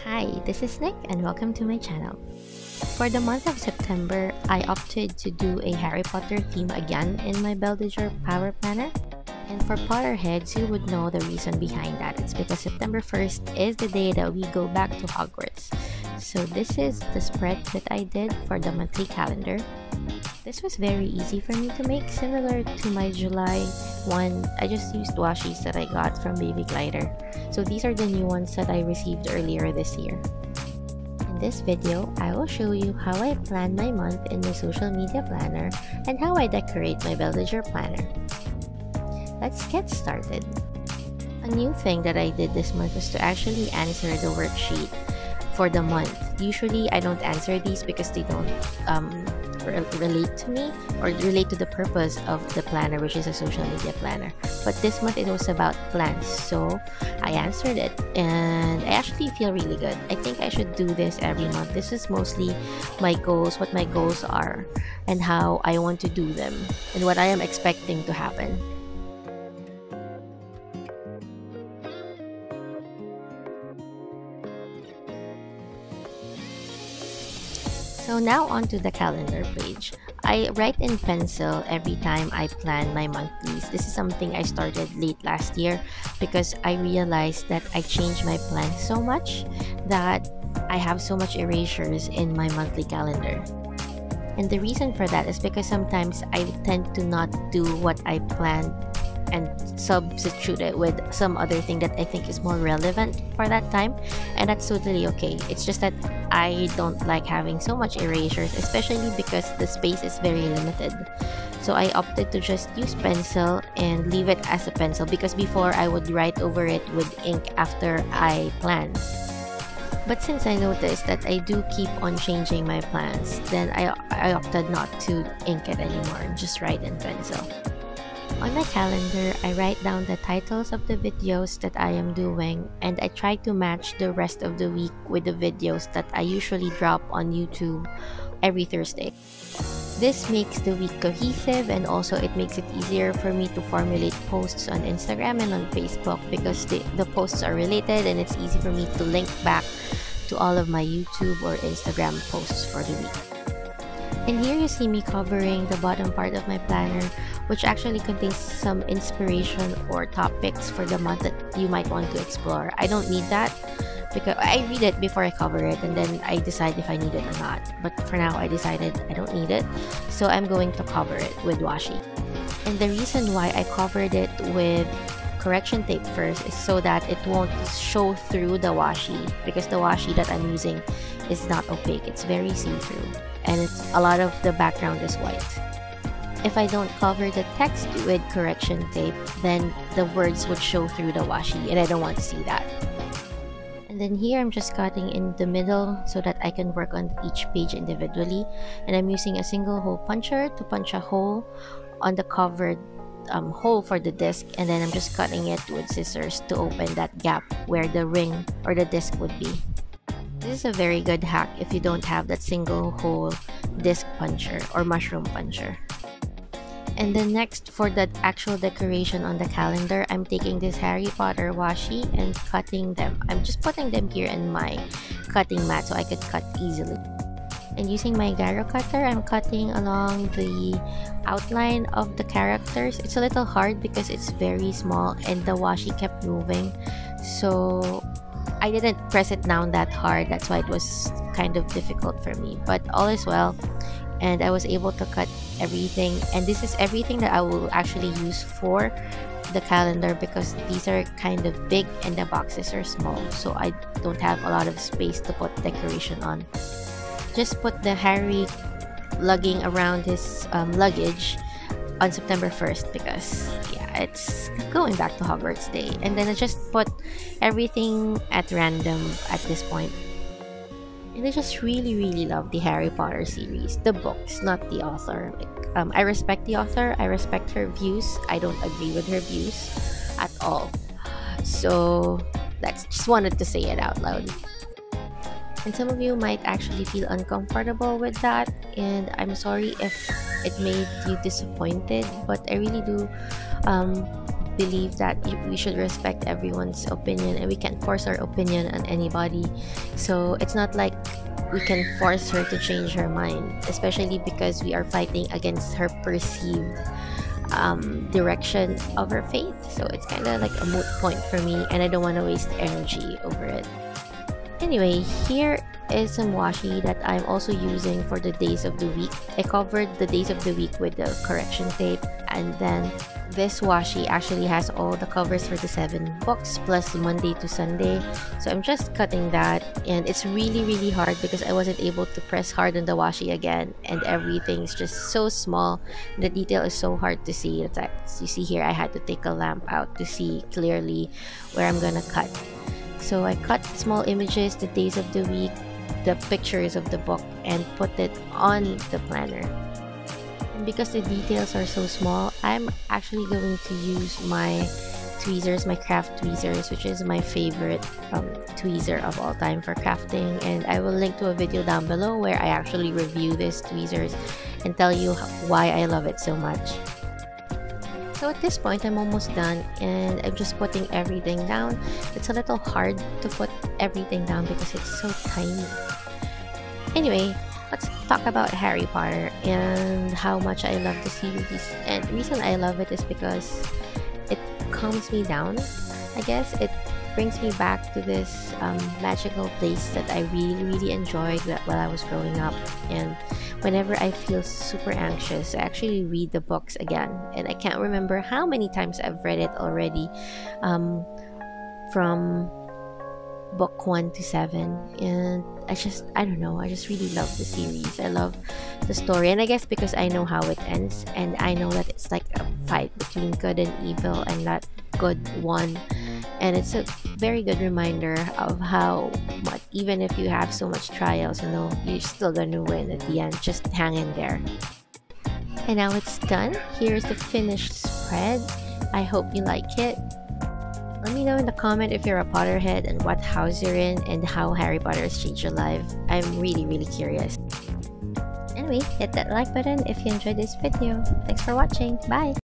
Hi, this is Nick and welcome to my channel. For the month of September, I opted to do a Harry Potter theme again in my BDJ Power Planner. And for Potterheads, you would know the reason behind that. It's because September 1st is the day that we go back to Hogwarts. So this is the spread that I did for the monthly calendar. This was very easy for me to make, similar to my July one. I just used washis that I got from Baby Glider. So these are the new ones that I received earlier this year. In this video, I will show you how I plan my month in my social media planner and how I decorate my BDJ planner. Let's get started. A new thing that I did this month was to actually answer the worksheet for the month. Usually I don't answer these because they don't relate to me or relate to the purpose of the planner, which is a social media planner. But this month it was about plans, so I answered it and I actually feel really good. I think I should do this every month. This is mostly my goals, what my goals are and how I want to do them and what I am expecting to happen. So now onto the calendar page. I write in pencil every time I plan my monthlies. This is something I started late last year because I realized that I changed my plan so much that I have so much erasures in my monthly calendar. And the reason for that is because sometimes I tend to not do what I planned and substitute it with some other thing that I think is more relevant for that time, and that's totally okay. It's just that I don't like having so much erasures, especially because the space is very limited. So I opted to just use pencil and leave it as a pencil, because before I would write over it with ink after I plan. But since I noticed that I do keep on changing my plans, then I opted not to ink it anymore, just write in pencil. On my calendar, I write down the titles of the videos that I am doing, and I try to match the rest of the week with the videos that I usually drop on YouTube every Thursday. This makes the week cohesive, and also it makes it easier for me to formulate posts on Instagram and on Facebook because the posts are related, and it's easy for me to link back to all of my YouTube or Instagram posts for the week. And here you see me covering the bottom part of my planner, which actually contains some inspiration or topics for the month that you might want to explore. I don't need that because I read it before I cover it and then I decide if I need it or not. But for now, I decided I don't need it, so I'm going to cover it with washi. And the reason why I covered it with correction tape first is so that it won't show through the washi, because the washi that I'm using is not opaque. It's very see-through, and a lot of the background is white. If I don't cover the text with correction tape, then the words would show through the washi, and I don't want to see that. And then here I'm just cutting in the middle so that I can work on each page individually, and I'm using a single hole puncher to punch a hole on the covered hole for the disc, and then I'm just cutting it with scissors to open that gap where the ring or the disc would be. This is a very good hack if you don't have that single hole disc puncher or mushroom puncher. And then next, for the actual decoration on the calendar, I'm taking this Harry Potter washi and cutting them. I'm just putting them here in my cutting mat so I could cut easily. And using my gyro cutter, I'm cutting along the outline of the characters. It's a little hard because it's very small and the washi kept moving, so I didn't press it down that hard. That's why it was kind of difficult for me, but all is well, and I was able to cut everything. And this is everything that I will actually use for the calendar because these are kind of big and the boxes are small, so I don't have a lot of space to put decoration on. Just put the Harry lugging around his luggage on September 1st because yeah, it's going back to Hogwarts Day. And then I just put everything at random at this point. And I just really love the Harry Potter series, the books, not the author. I respect the author, I respect her views. I don't agree with her views at all. So that's just wanted to say it out loud. And some of you might actually feel uncomfortable with that, and I'm sorry if it made you disappointed, but I really do believe that we should respect everyone's opinion, and we can't force our opinion on anybody. So it's not like we can force her to change her mind, especially because we are fighting against her perceived direction of her faith. So it's kind of like a moot point for me, and I don't want to waste energy over it. Anyway, here is some washi that I'm also using for the days of the week. I covered the days of the week with the correction tape, and then this washi actually has all the covers for the 7 books plus Monday to Sunday. So I'm just cutting that, and it's really hard because I wasn't able to press hard on the washi again, and everything's just so small. The detail is so hard to see. It's like, you see here, I had to take a lamp out to see clearly where I'm gonna cut. So I cut small images, the days of the week, the pictures of the book, and put it on the planner. And because the details are so small, I'm actually going to use my tweezers, my craft tweezers, which is my favorite tweezer of all time for crafting. And I will link to a video down below where I actually review this tweezers and tell you why I love it so much. So at this point, I'm almost done, and I'm just putting everything down. It's a little hard to put everything down because it's so tiny. Anyway, let's talk about Harry Potter and how much I love the series. And the reason I love it is because it calms me down. I guess it brings me back to this magical place that I really enjoyed while I was growing up. And whenever I feel super anxious, I actually read the books again, and I can't remember how many times I've read it already, from book 1 to 7. And I don't know, I just really love the series. I love the story, and I guess because I know how it ends, and I know that it's like a fight between good and evil, and that good won. And it's a very good reminder of how much, even if you have so much trials, you know, you're still gonna win at the end. Just hang in there. And now it's done. Here's the finished spread. I hope you like it. Let me know in the comment if you're a Potterhead and what house you're in and how Harry Potter has changed your life. I'm really curious. Anyway, hit that like button if you enjoyed this video. Thanks for watching. Bye!